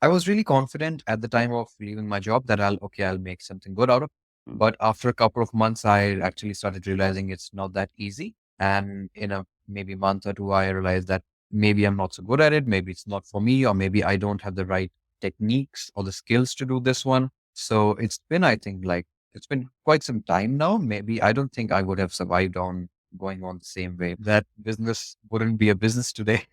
I was really confident at the time of leaving my job that I'll make something good out of. Mm. But after a couple of months, I actually started realizing it's not that easy. And in a maybe month or two, I realized that maybe I'm not so good at it. Maybe it's not for me, or maybe I don't have the right techniques or the skills to do this one. So it's been, I think, like it's been quite some time now. Maybe I don't think I would have survived on going on the same way. That business wouldn't be a business today.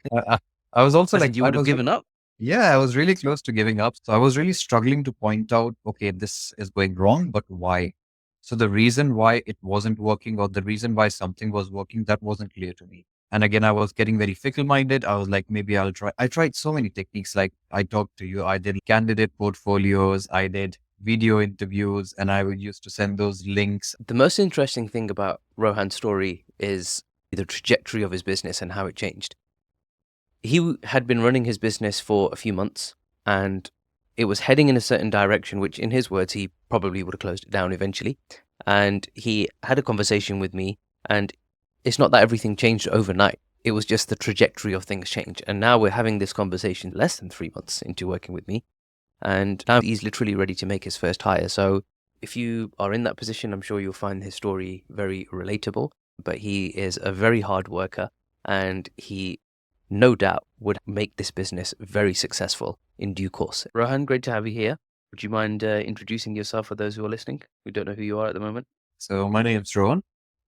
I was also I like, said you would have given up. yeah, I was really close to giving up. So I was really struggling to point out, okay, this is going wrong, but why? So the reason why it wasn't working or the reason why something was working, that wasn't clear to me. And again, I was getting very fickle minded. I was like, maybe I'll try. I tried so many techniques. Like I talked to you, I did candidate portfolios, I did video interviews, and I would used to send those links. The most interesting thing about Rohan's story is the trajectory of his business and how it changed. He had been running his business for a few months and it was heading in a certain direction, which in his words, he probably would have closed it down eventually. And he had a conversation with me, and it's not that everything changed overnight. It was just the trajectory of things changed. And now we're having this conversation less than 3 months into working with me. And now he's literally ready to make his first hire. So if you are in that position, I'm sure you'll find his story very relatable. But he is a very hard worker, and he no doubt would make this business very successful in due course. Rohan, great to have you here. Would you mind introducing yourself for those who are listening who don't know who you are at the moment? So my name is Rohan.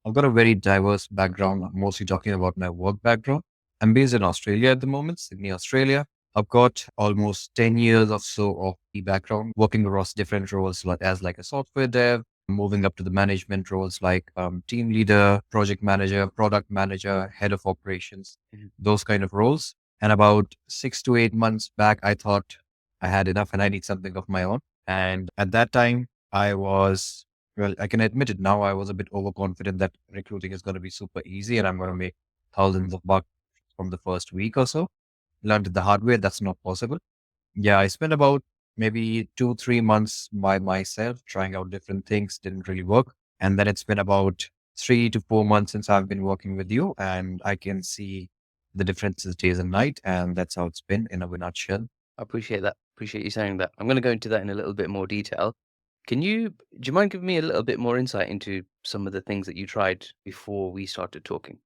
I've got a very diverse background. I'm mostly talking about my work background. I'm based in Australia at the moment, Sydney, Australia. I've got almost 10 years or so of the background working across different roles like a software dev, moving up to the management roles like team leader, project manager, product manager, head of operations, those kind of roles. And about 6 to 8 months back, I thought I had enough and I need something of my own. And at that time, I was well, I can admit it now. I was a bit overconfident that recruiting is going to be super easy and I'm going to make thousands of bucks from the first week or so. Learned it the hard way. That's not possible. Yeah, I spent about maybe 2, 3 months by myself trying out different things. Didn't really work. And then it's been about 3 to 4 months since I've been working with you and I can see the differences days and night. And that's how it's been in a nutshell. I appreciate that. Appreciate you saying that. I'm going to go into that in a little bit more detail. Do you mind giving me a little bit more insight into some of the things that you tried before we started talking?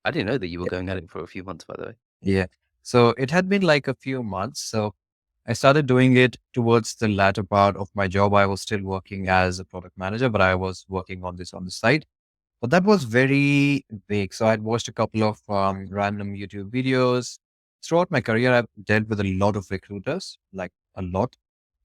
I didn't know that you were going at it for a few months, by the way. Yeah. So it had been like a few months. So I started doing it towards the latter part of my job. I was still working as a product manager, but I was working on this on the side. But that was very vague. So I'd watched a couple of random YouTube videos. Throughout my career, I've dealt with a lot of recruiters, like a lot.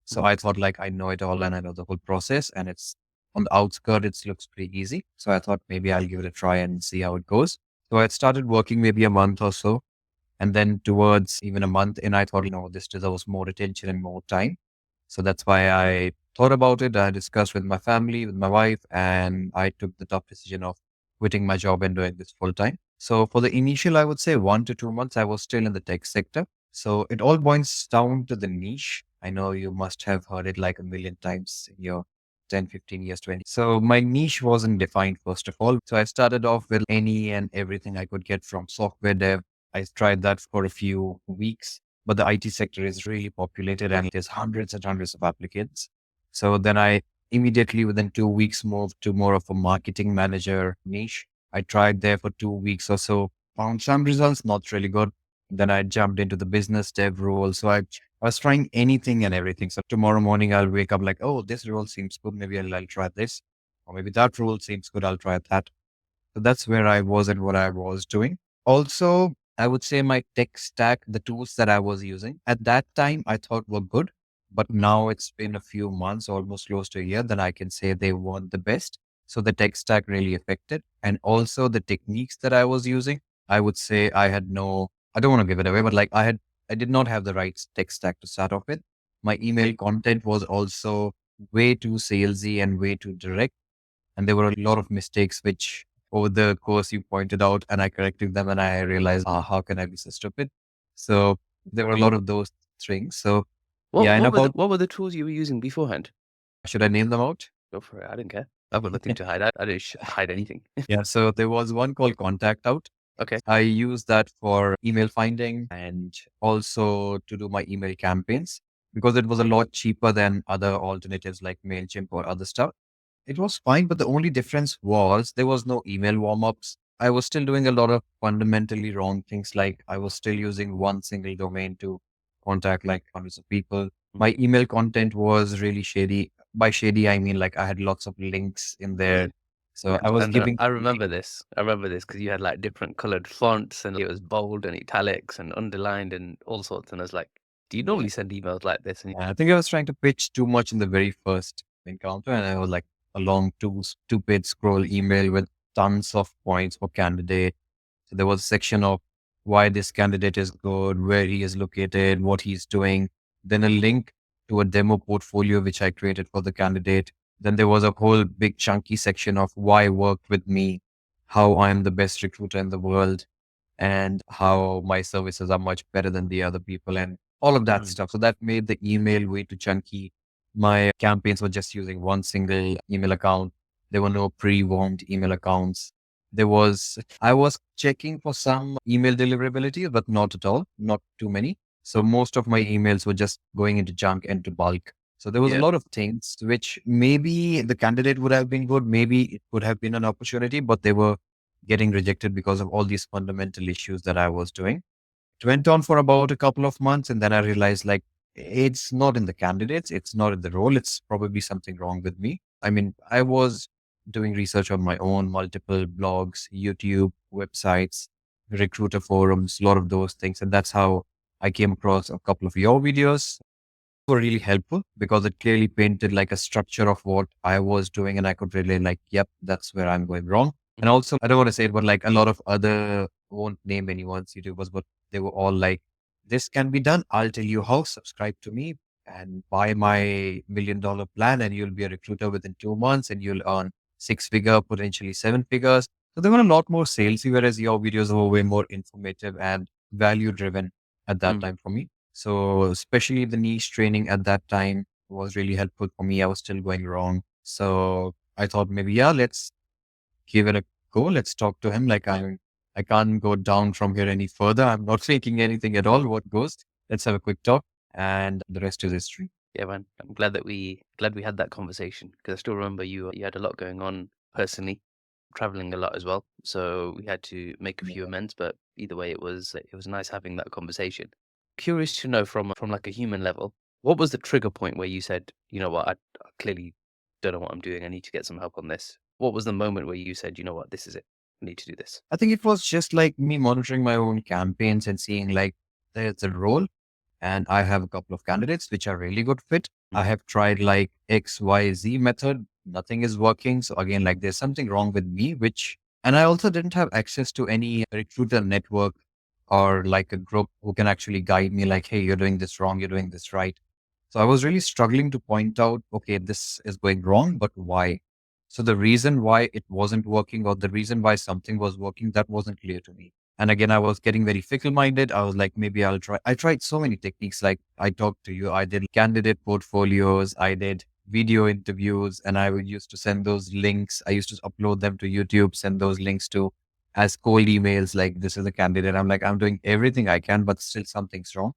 So Mhm. I thought like I know it all and I know the whole process and it's on the outskirts, it looks pretty easy. So I thought maybe I'll give it a try and see how it goes. So I started working maybe a month or so. And then towards even a month in, I thought, this deserves more attention and more time. So that's why I thought about it. I discussed with my family, with my wife, and I took the tough decision of quitting my job and doing this full time. So for the initial, I would say 1 to 2 months, I was still in the tech sector. So it all boils down to the niche. I know you must have heard it like a million times in your 10, 15 years, 20. So my niche wasn't defined, first of all. So I started off with any and everything I could get from software dev. I tried that for a few weeks, but the IT sector is really populated and there's hundreds and hundreds of applicants. So then I immediately within 2 weeks moved to more of a marketing manager niche. I tried there for 2 weeks or so, found some results, not really good. Then I jumped into the business dev role. So I was trying anything and everything. So tomorrow morning I'll wake up like, oh, this role seems good. Maybe I'll try this. Or maybe that role seems good. I'll try that. So that's where I was and what I was doing. Also, I would say my tech stack, the tools that I was using at that time, I thought were good. But now it's been a few months, almost close to a year, then I can say they weren't the best. So the tech stack really affected. And also the techniques that I was using, I would say I don't want to give it away, but like I did not have the right tech stack to start off with. My email content was also way too salesy and way too direct. And there were a lot of mistakes which over the course you pointed out and I corrected them and I realized, how can I be so stupid? So there were a lot of those things. So What yeah, and what were the about, what were the tools you were using beforehand? should I name them out? Go for it. I didn't care. I've got nothing to hide. I didn't hide anything. Yeah. So there was one called Contact Out. Okay. I use that for email finding and also to do my email campaigns. because it was a lot cheaper than other alternatives like MailChimp or other stuff. It was fine, but the only difference was there was no email warm-ups. I was still doing a lot of fundamentally wrong things, like I was still using one single domain to contact like hundreds of people. My email content was really shady. By shady, I mean like I had lots of links in there. So I was And giving I remember this. I remember this because you had like different colored fonts and it was bold and italics and underlined and all sorts. And I was like, do you normally send emails like this? And I think I was trying to pitch too much in the very first encounter, and I was like a long two stupid scroll email with tons of points for candidate. So there was a section of why this candidate is good, where he is located, what he's doing, then a link to a demo portfolio which I created for the candidate. Then there was a whole big chunky section of why work with me, how I am the best recruiter in the world, and how my services are much better than the other people and all of that stuff. So that made the email way too chunky. My campaigns were just using one single email account. There were no pre-warmed email accounts. I was checking for some email deliverability, but not at all, not too many. So most of my emails were just going into junk and to bulk. So there was a yeah. lot of things which maybe the candidate would have been good, maybe it would have been an opportunity, but they were getting rejected because of all these fundamental issues that I was doing. It went on for about a couple of months, and then I realized like it's not in the candidates, it's not in the role, it's probably something wrong with me. I mean, I was doing research on my own, multiple blogs, YouTube, websites, recruiter forums, a lot of those things. And that's how I came across a couple of your videos. Were really helpful because it clearly painted like a structure of what I was doing, and I could really like, yep, that's where I'm going wrong. And also, I don't want to say it, but like a lot of other, won't name anyone's YouTubers, but they were all like, this can be done. I'll tell you how. Subscribe to me and buy my $1 million plan, and you'll be a recruiter within 2 months, and you'll earn six-figure, potentially seven figures. So they were a lot more salesy, whereas your videos were way more informative and value driven at that time for me. So especially the niche training at that time was really helpful for me. I was still going wrong. So I thought maybe, yeah, let's give it a go. Let's talk to him. I can't go down from here any further. I'm not faking anything at all. What goes? Let's have a quick talk. And the rest is history. Yeah, man. I'm glad we had that conversation because I still remember you had a lot going on personally, traveling a lot as well. So we had to make a few amends, but either way, it was nice having that conversation. Curious to know from like a human level, what was the trigger point where you said, you know what, I clearly don't know what I'm doing. I need to get some help on this. What was the moment where you said, you know what, this is it. I need to do this. I think it was just like me monitoring my own campaigns and seeing like there's a role, and I have a couple of candidates which are really good fit. I have tried like XYZ method. Nothing is working. So again, like there's something wrong with me, and I also didn't have access to any recruiter network or like a group who can actually guide me like, hey, you're doing this wrong. You're doing this right. So I was really struggling to point out, okay, this is going wrong, but why? So the reason why it wasn't working or the reason why something was working, that wasn't clear to me. And again, I was getting very fickle minded. I was like, maybe I'll try. I tried so many techniques. Like I talked to you, I did candidate portfolios, I did video interviews, and I would used to send those links. I used to upload them to YouTube, send those links to as cold emails, like this is a candidate. I'm like, I'm doing everything I can, but still something's wrong.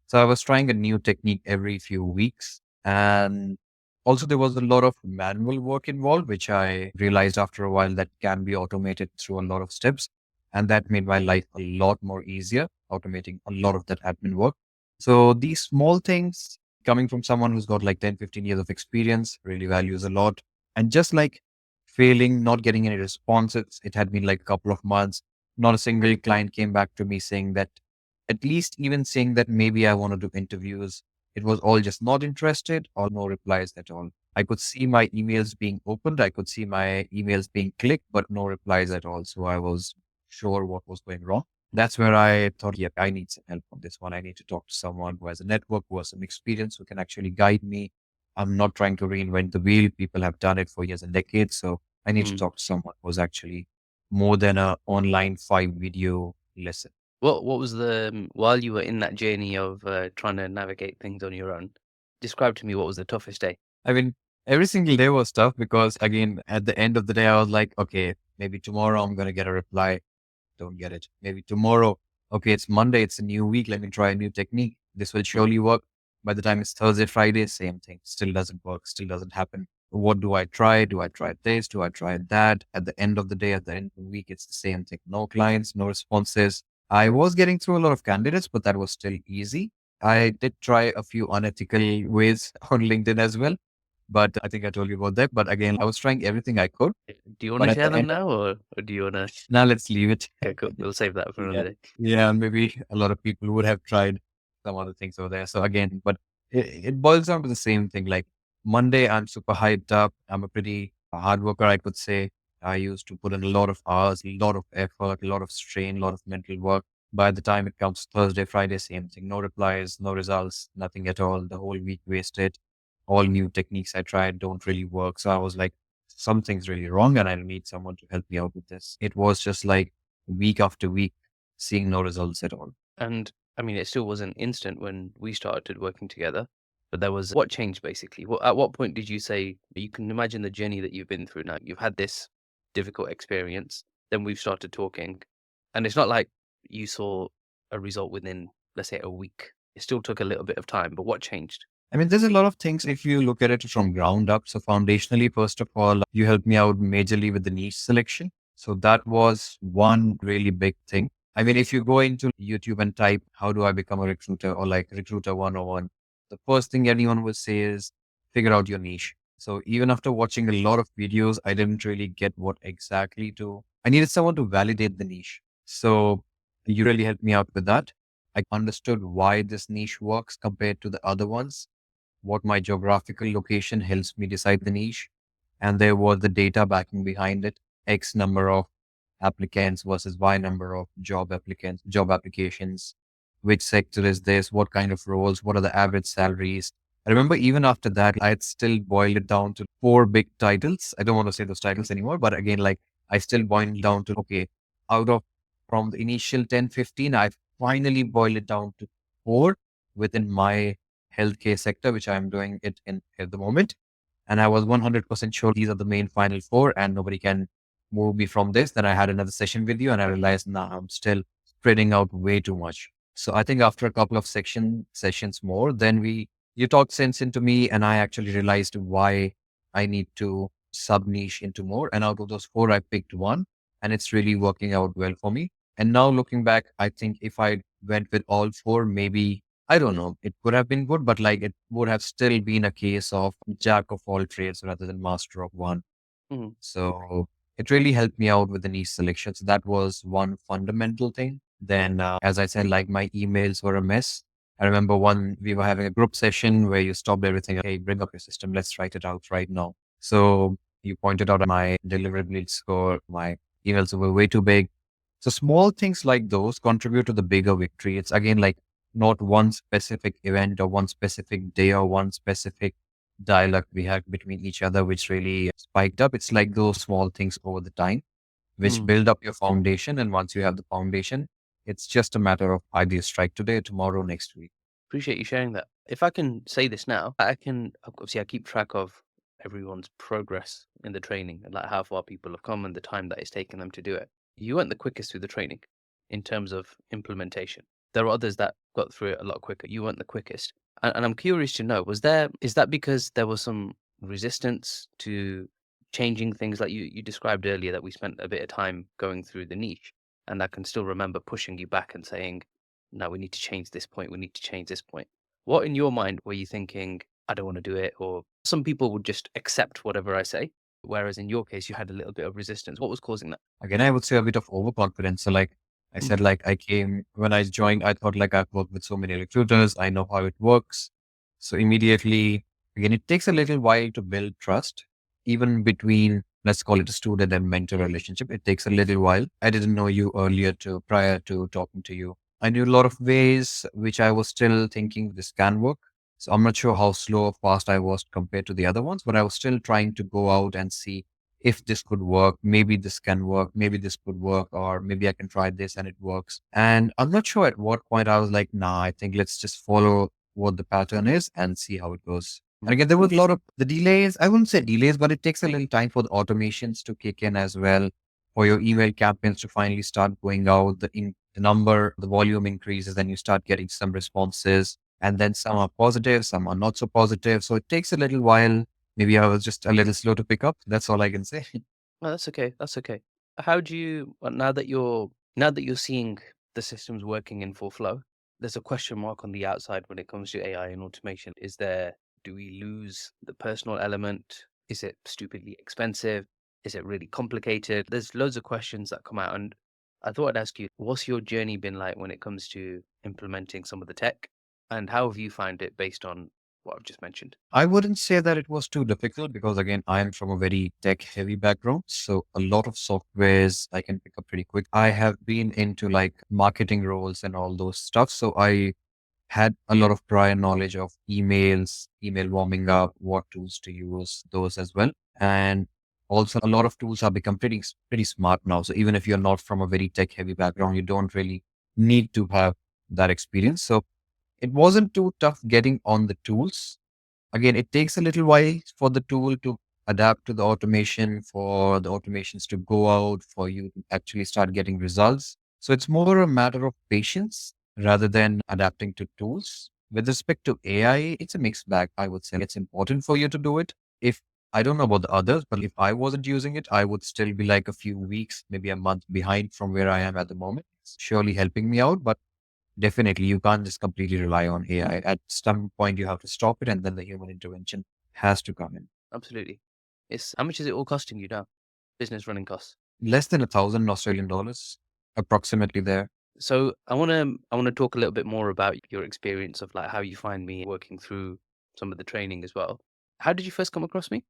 So I was trying a new technique every few weeks. And also there was a lot of manual work involved, which I realized after a while that can be automated through a lot of steps. And that made my life a lot more easier, automating a lot of that admin work. So these small things coming from someone who's got like 10, 15 years of experience really values a lot. And just like failing, not getting any responses, it had been like a couple of months. Not a single client came back to me saying that, at least even saying that maybe I want to do interviews. It was all just not interested or no replies at all. I could see my emails being opened. I could see my emails being clicked, but no replies at all. So I was sure what was going wrong. That's where I thought, yeah, I need some help on this one. I need to talk to someone who has a network, who has some experience, who can actually guide me. I'm not trying to reinvent the wheel. People have done it for years and decades. So I need to talk to someone who's actually more than a online 5 video lesson. What was while you were in that journey of trying to navigate things on your own? Describe to me what was the toughest day. I mean, every single day was tough because, again, at the end of the day, I was like, okay, maybe tomorrow I'm going to get a reply. Don't get it. Maybe tomorrow, okay, it's Monday, it's a new week. Let me try a new technique. This will surely work. By the time it's Thursday, Friday, same thing. Still doesn't work, still doesn't happen. What do I try? Do I try this? Do I try that? At the end of the day, at the end of the week, it's the same thing. No clients, no responses. I was getting through a lot of candidates, but that was still easy. I did try a few unethical ways on LinkedIn as well, but I think I told you about that. But again, I was trying everything I could. Do you want But to at share the them end, now, or do you want to? now let's leave it. Okay, cool. We'll save that for Yeah. another day. Yeah. Maybe a lot of people would have tried some other things over there. So again, but it boils down to the same thing. Like Monday, I'm super hyped up. I'm a pretty hard worker, I could say. I used to put in a lot of hours, a lot of effort, a lot of strain, a lot of mental work. By the time it comes Thursday, Friday, same thing. No replies, no results, nothing at all. The whole week wasted. All new techniques I tried don't really work. So I was like, something's really wrong and I need someone to help me out with this. It was just like week after week, seeing no results at all. And I mean, it still wasn't instant when we started working together, but there was what changed basically. At what point did you say, you can imagine the journey that you've been through now? You've had this difficult experience, then we've started talking, and it's not like you saw a result within, let's say, a week. It still took a little bit of time, but what changed? I mean, there's a lot of things if you look at it from ground up. So foundationally, first of all, you helped me out majorly with the niche selection. So that was one really big thing. I mean, if you go into YouTube and type, how do I become a recruiter or like recruiter 101, the first thing anyone will say is figure out your niche. So even after watching a lot of videos, I didn't really get what exactly to, I needed someone to validate the niche. So you really helped me out with that. I understood why this niche works compared to the other ones, what my geographical location helps me decide the niche. And there was the data backing behind it, X number of applicants versus Y number of job applicants, job applications. Which sector is this? What kind of roles? What are the average salaries? I remember even after that, I had still boiled it down to four big titles. I don't want to say those titles anymore, but again, like I still boiled it down to, okay, out of from the initial 10, 15, I finally boiled it down to four within my healthcare sector, which I'm doing it in at the moment. And I was 100% sure these are the main final four and nobody can move me from this. Then I had another session with you and I realized, nah, I'm still spreading out way too much. So I think after a couple of sessions more, then you talked sense into me and I actually realized why I need to sub niche into more. And out of those four, I picked one and it's really working out well for me. And now looking back, I think if I went with all four, maybe I don't know. It could have been good, but like it would have still been a case of jack of all trades rather than master of one. Mhm. So it really helped me out with the niche selection. So that was one fundamental thing. Then, as I said, like my emails were a mess. I remember one, we were having a group session where you stopped everything. Hey, bring up your system. Let's write it out right now. So you pointed out my deliverability score. My emails were way too big. So small things like those contribute to the bigger victory. It's again like not one specific event or one specific day or one specific dialogue we had between each other, which really spiked up. It's like those small things over the time, which Mm. build up your foundation. And once you have the foundation, it's just a matter of either you strike today, tomorrow, next week. Appreciate you sharing that. If I can say this now, I can obviously I keep track of everyone's progress in the training and like how far people have come and the time that it's taken them to do it. You weren't the quickest through the training in terms of implementation. There are others that got through it a lot quicker. You weren't the quickest. And I'm curious to know, is that because there was some resistance to changing things like you described earlier that we spent a bit of time going through the niche? And I can still remember pushing you back and saying, no, we need to change this point. We need to change this point. What in your mind were you thinking, I don't want to do it? Or some people would just accept whatever I say. Whereas in your case, you had a little bit of resistance. What was causing that? Again, I would say a bit of overconfidence. So like I said, Mm. like I came when I joined, I thought like I've worked with so many recruiters. I know how it works. So immediately, again, it takes a little while to build trust, even between, let's call it a student and mentor relationship. It takes a little while. I didn't know you earlier to prior to talking to you. I knew a lot of ways which I was still thinking this can work. So I'm not sure how slow or fast I was compared to the other ones, but I was still trying to go out and see if this could work, maybe this can work, maybe this could work, or maybe I can try this and it works. And I'm not sure at what point I was like, nah, I think let's just follow what the pattern is and see how it goes. And again, there was a lot of the delays. I wouldn't say delays, but it takes a little time for the automations to kick in as well, for your email campaigns to finally start going out. The number, the volume increases, and you start getting some responses. And then some are positive, some are not so positive. So it takes a little while. Maybe I was just a little slow to pick up. That's all I can say. No, that's okay. That's okay. How do you now that you're seeing the systems working in full flow? There's a question mark on the outside when it comes to AI and automation. Do we lose the personal element? Is it stupidly expensive? Is it really complicated? There's loads of questions that come out, and I thought I'd ask you, what's your journey been like when it comes to implementing some of the tech, and how have you found it based on what I've just mentioned? I wouldn't say that it was too difficult because again, I am from a very tech heavy background. So a lot of softwares I can pick up pretty quick. I have been into like marketing roles and all those stuff. So I had a lot of prior knowledge of emails, email warming up, what tools to use, those as well. And also a lot of tools have become pretty smart now. So even if you're not from a very tech heavy background, you don't really need to have that experience. So it wasn't too tough getting on the tools. Again, it takes a little while for the tool to adapt to the automation, for the automations to go out, for you to actually start getting results. So it's more a matter of patience rather than adapting to tools. With respect to AI, it's a mixed bag, I would say. It's important for you to do it. If I don't know about the others, but if I wasn't using it, I would still be like a few weeks, maybe a month behind from where I am at the moment. It's surely helping me out, but definitely, you can't just completely rely on AI. At some point, you have to stop it, and then the human intervention has to come in. Absolutely. It's how much is it all costing you now? Business running costs. Less than 1,000 Australian dollars, approximately there. So I wanna talk a little bit more about your experience of like how you find me working through some of the training as well. How did you first come across me?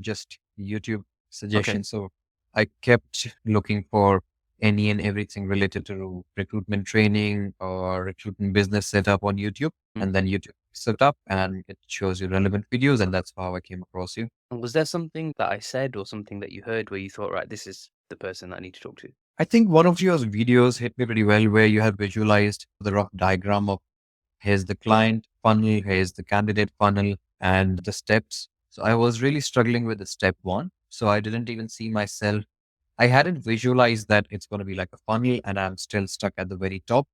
Just YouTube Okay. suggestions. So I kept looking for any and everything related to recruitment training or recruitment business setup on YouTube. Mm. And then YouTube set up and it shows you relevant videos. And that's how I came across you. And was there something that I said or something that you heard where you thought, right, this is the person that I need to talk to? I think one of your videos hit me pretty well where you have visualized the rough diagram of here's the client funnel, here's the candidate funnel, and the steps. So I was really struggling with the step one. So I didn't even see myself. I hadn't visualized that it's going to be like a funnel and I'm still stuck at the very top.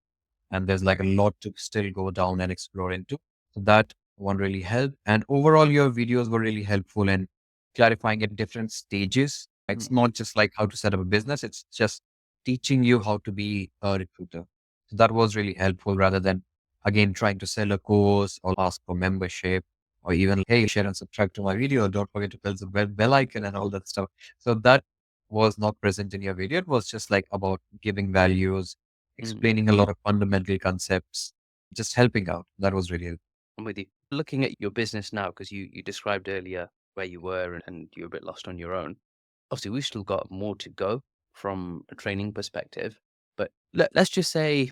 And there's like a lot to still go down and explore into. So that one really helped. And overall, your videos were really helpful in clarifying at different stages. Mm. It's not just like how to set up a business, it's just teaching you how to be a recruiter. So that was really helpful rather than, again, trying to sell a course or ask for membership or even, hey, share and subscribe to my video. Don't forget to press the bell icon and all that stuff. So that was not present in your video. It was just like about giving values, Mm. explaining a lot of fundamental concepts, just helping out. That was really I'm with you. Looking at your business now, because you described earlier where you were and you were a bit lost on your own. Obviously, we've still got more to go from a training perspective. But let's just say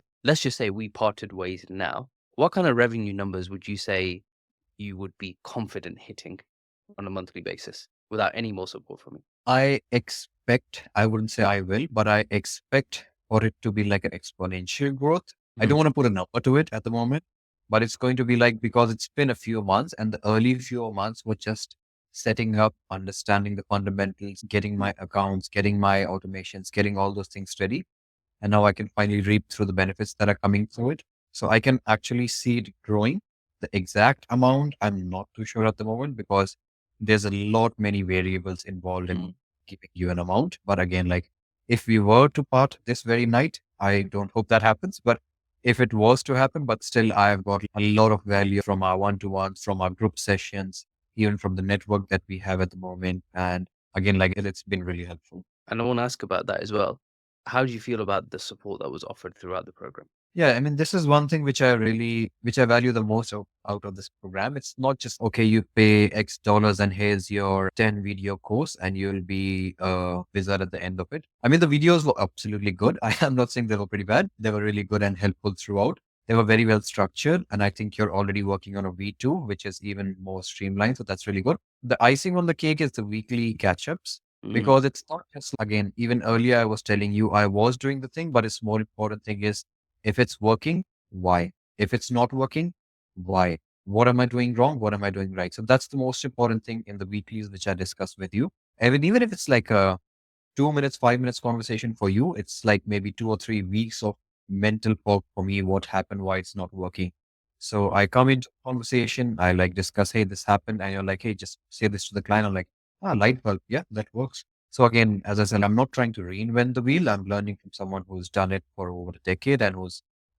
we parted ways now. What kind of revenue numbers would you say you would be confident hitting on a monthly basis without any more support from me? I expect, I wouldn't say I will, but I expect for it to be like an exponential growth. I Mm. don't want to put a number to it at the moment, but it's going to be like because it's been a few months and the early few months were just setting up, understanding the fundamentals, getting my accounts, getting my automations, getting all those things ready. And now I can finally reap through the benefits that are coming through it. So I can actually see it growing. The exact amount, I'm not too sure at the moment because there's a lot many variables involved in Mm. giving you an amount. But again, like if we were to part this very night, I don't hope that happens. But if it was to happen, but still I've got a lot of value from our one-to-ones, from our group sessions, even from the network that we have at the moment. And again, like it's been really helpful. And I want to ask about that as well. How do you feel about the support that was offered throughout the program? Yeah, I mean, this is one thing which I value the most out of this program. It's not just, okay, you pay X dollars and here's your 10 video course and you'll be a wizard at the end of it. I mean, the videos were absolutely good. I am not saying they were pretty bad. They were really good and helpful throughout. They were very well structured. And I think you're already working on a V2, which is even more streamlined. So that's really good. The icing on the cake is the weekly catch ups Mm. because it's not just, again, even earlier I was telling you I was doing the thing, but it's more important thing is if it's working, why? If it's not working, why? What am I doing wrong? What am I doing right? So that's the most important thing in the weeklies, which I discuss with you. And even if it's like a 2 minutes, 5 minutes conversation for you, it's like maybe 2 or 3 weeks of mental fog for me. What happened? Why it's not working? So I come into conversation, I like discuss, hey, this happened. And you're like, hey, just say this to the client. I'm like, light bulb. Yeah, that works. So again, as I said, I'm not trying to reinvent the wheel. I'm learning from someone who's done it for over a decade and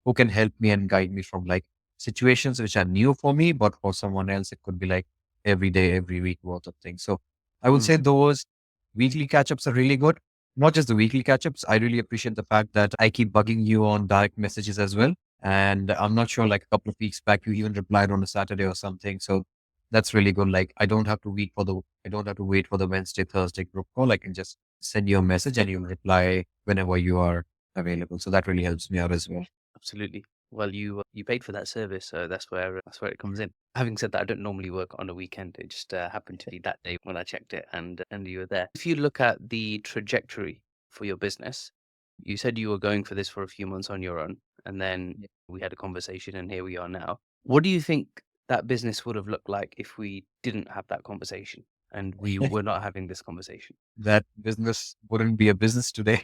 who can help me and guide me from like situations which are new for me, but for someone else, it could be like every day, every week worth of things. So I would Mm. say those weekly catch ups are really good. Not just the weekly catch ups. I really appreciate the fact that I keep bugging you on direct messages as well. And I'm not sure, like a couple of weeks back, you even replied on a Saturday or something. So that's really good. Like I don't have to wait for the Wednesday, Thursday group call. I can just send you a message and you reply whenever you are available. So that really helps me out as well. Absolutely. Well, you paid for that service, so that's where it comes in. Having said that, I don't normally work on a weekend. It just happened to be that day when I checked it, and you were there. If you look at the trajectory for your business, you said you were going for this for a few months on your own, and then Yeah. we had a conversation, and here we are now. What do you think that business would have looked like if we didn't have that conversation and we were not having this conversation? That business wouldn't be a business today.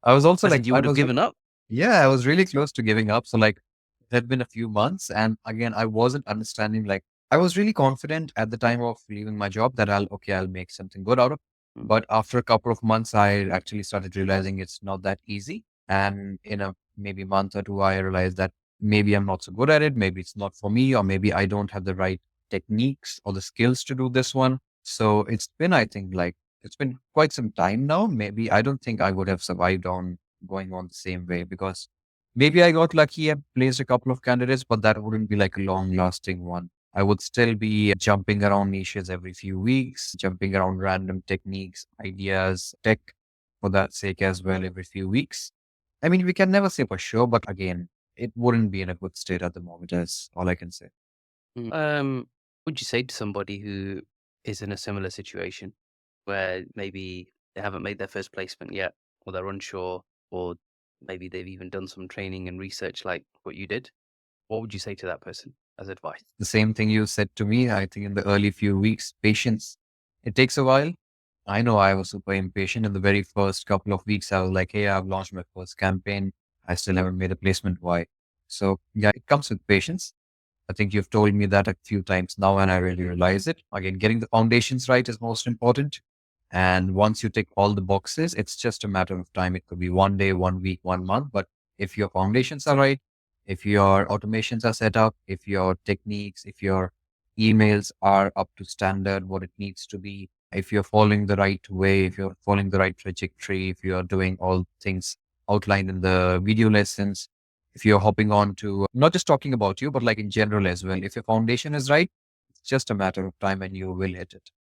I was also As like, in, you would have given up. yeah, I was really close to giving up. So like it had been a few months and again, I wasn't understanding, like I was really confident at the time of leaving my job that I'll make something good out of. Mm, But after a couple of months, I actually started realizing it's not that easy. And in a maybe month or two, I realized that maybe I'm not so good at it. Maybe it's not for me, or maybe I don't have the right techniques or the skills to do this one. So it's been, I think, like it's been quite some time now. Maybe I don't think I would have survived on going on the same way because maybe I got lucky and placed a couple of candidates, but that wouldn't be like a long lasting one. I would still be jumping around niches every few weeks, jumping around random techniques, ideas, tech for that sake as well every few weeks. I mean, we can never say for sure, but again, it wouldn't be in a good state at the moment, is all I can say. mm. Would you say to somebody who is in a similar situation where maybe they haven't made their first placement yet, or they're unsure, or maybe they've even done some training and research like what you did? What would you say to that person as advice? The same thing you said to me, I think in the early few weeks, patience. It takes a while. I know I was super impatient in the very first couple of weeks. I was like, hey, I've launched my first campaign. I still haven't made a placement. Why? So yeah, it comes with patience. I think you've told me that a few times now, and I really realize it. Again, getting the foundations right is most important. And once you tick all the boxes, it's just a matter of time. It could be one day, 1 week, 1 month. But if your foundations are right, if your automations are set up, if your techniques, if your emails are up to standard, what it needs to be, if you're following the right way, if you're following the right trajectory, if you're doing all things outlined in the video lessons, if you're hopping on to not just talking about you, but like in general as well, if your foundation is right, it's just a matter of time and you will hit it.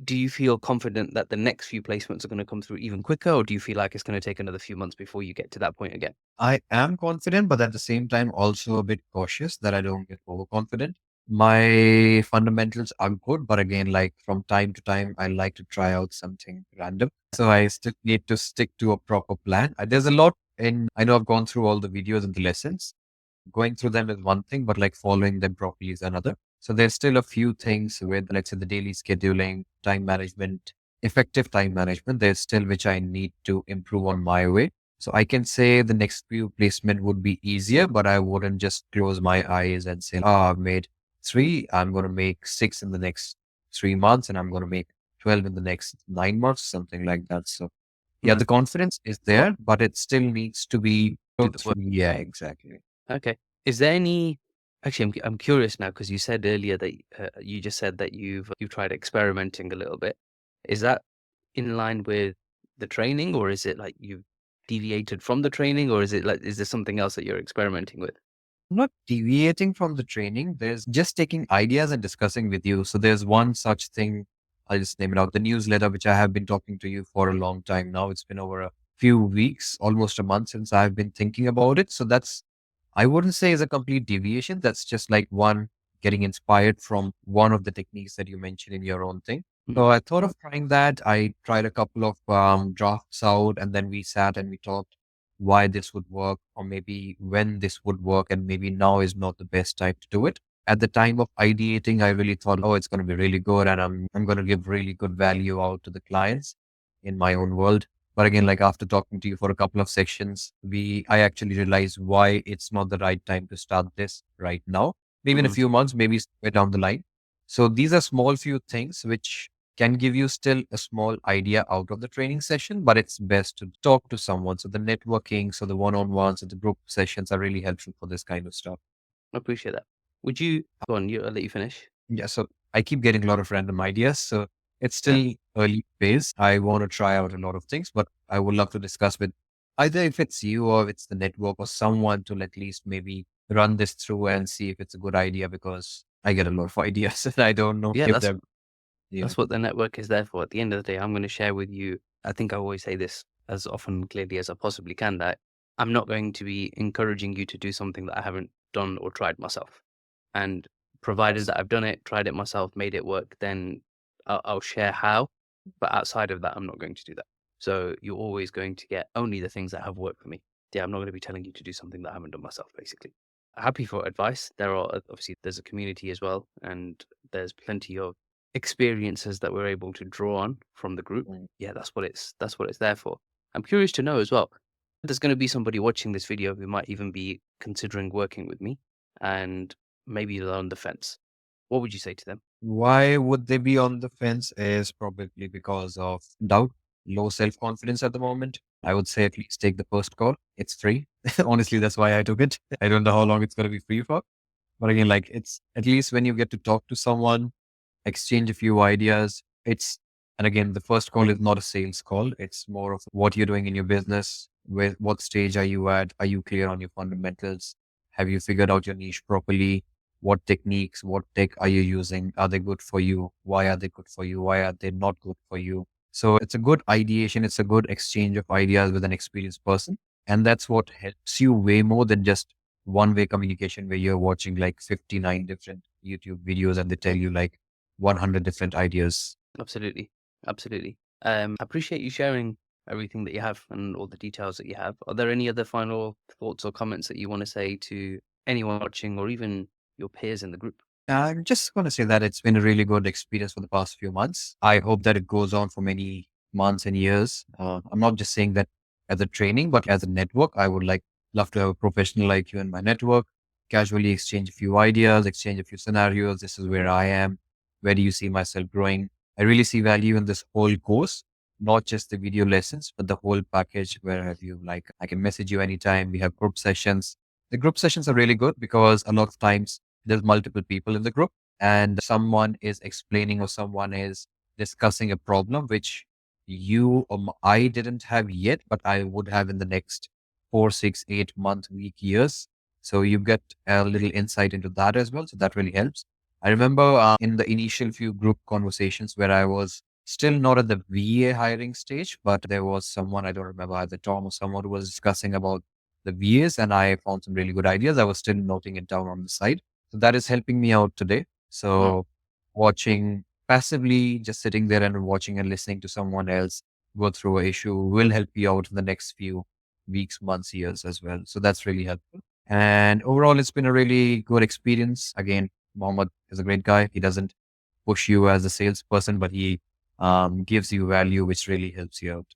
Do you feel confident that the next few placements are going to come through even quicker, or do you feel like it's going to take another few months before you get to that point again? I am confident, but at the same time, also a bit cautious that I don't get overconfident. My fundamentals are good, but again, like from time to time, I like to try out something random. So I still need to stick to a proper plan. There's a lot I know I've gone through all the videos and the lessons. Going through them is one thing, but like following them properly is another. So there's still a few things with, let's say, the daily scheduling, time management, effective time management. There's still which I need to improve on my way. So I can say the next few placement would be easier, but I wouldn't just close my eyes and say, I've made three. I'm going to make six in the next 3 months and I'm going to make 12 in the next 9 months, something like that. So yeah, Mm. the confidence is there, but it still needs to be Do go the work. through. Yeah, exactly. Okay. Is there any? Actually, I'm curious now because you said earlier that you just said that you've tried experimenting a little bit. Is that in line with the training, or is it like you've deviated from the training, or is it like is there something else that you're experimenting with? Not deviating from the training. There's just taking ideas and discussing with you. So there's one such thing. I'll just name it out. The newsletter, which I have been talking to you for a long time now. It's been over a few weeks, almost a month since I've been thinking about it. So that's, I wouldn't say is a complete deviation. That's just like one getting inspired from one of the techniques that you mentioned in your own thing. Mm. So I thought of trying that. I tried a couple of drafts out and then we sat and we talked why this would work or maybe when this would work and maybe now is not the best time to do it. At the time of ideating, I really thought, oh, it's going to be really good and I'm going to give really good value out to the clients in my own world. But again, like after talking to you for a couple of sections, I actually realized why it's not the right time to start this right now. Maybe in a Mhm. few months, maybe somewhere down the line. So these are small few things which can give you still a small idea out of the training session, but it's best to talk to someone. So the networking, so the one-on-ones and the group sessions are really helpful for this kind of stuff. I appreciate that. Would you go on? I'll let you finish. Yeah, so I keep getting a lot of random ideas. So it's Yeah. still early phase. I want to try out a lot of things, but I would love to discuss with either if it's you or if it's the network or someone to at least maybe run this through and see if it's a good idea because I get a lot of ideas and I don't know Yeah, if they're, yeah. that's what the network is there for. At the end of the day, I'm going to share with you. I think I always say this as often clearly as I possibly can, that I'm not going to be encouraging you to do something that I haven't done or tried myself. And provided that I've done it, tried it myself, made it work, then I'll share how. But outside of that, I'm not going to do that. So you're always going to get only the things that have worked for me. Yeah, I'm not going to be telling you to do something that I haven't done myself, basically. Happy for advice. There are obviously there's a community as well, and there's plenty of experiences that we're able to draw on from the group. Mm. Yeah, that's what it's there for. I'm curious to know as well. There's going to be somebody watching this video who might even be considering working with me, and maybe they're on the fence. What would you say to them? Why would they be on the fence is probably because of doubt, low self-confidence at the moment. I would say at least take the first call. It's free. Honestly, that's why I took it. I don't know how long it's going to be free for. But again, like it's at least when you get to talk to someone, exchange a few ideas. And again, the first call is not a sales call. It's more of what you're doing in your business. With what stage are you at? Are you clear on your fundamentals? Have you figured out your niche properly? What techniques, what tech are you using? Are they good for you? Why are they good for you? Why are they not good for you? So it's a good ideation. It's a good exchange of ideas with an experienced person. And that's what helps you way more than just one way communication where you're watching like 59 different YouTube videos and they tell you like 100 different ideas. Absolutely, absolutely. I appreciate you sharing everything that you have and all the details that you have. Are there any other final thoughts or comments that you want to say to anyone watching, or even your peers in the group? I'm just going to say that it's been a really good experience for the past few months. I hope that it goes on for many months and years. I'm not just saying that as a training, but as a network. I would love to have a professional like you in my network, casually exchange a few ideas, exchange a few scenarios. This is where I am. Where do you see myself growing? I really see value in this whole course, not just the video lessons, but the whole package where have you I can message you anytime. We have group sessions. The group sessions are really good because a lot of times there's multiple people in the group and someone is explaining or someone is discussing a problem which I didn't have yet, but I would have in the next 4, 6, 8 month, week, years. So you get a little insight into that as well. So that really helps. I remember in the initial few group conversations where I was still not at the VA hiring stage, but there was someone, I don't remember either Tom or someone who was discussing about the VAs and I found some really good ideas. I was still noting it down on the side. So that is helping me out today. Wow, So watching passively, just sitting there and watching and listening to someone else go through an issue will help you out in the next few weeks, months, years as well. So that's really helpful. And overall, it's been a really good experience. Again, Mohammed is a great guy. He doesn't push you as a salesperson, but he gives you value, which really helps you out.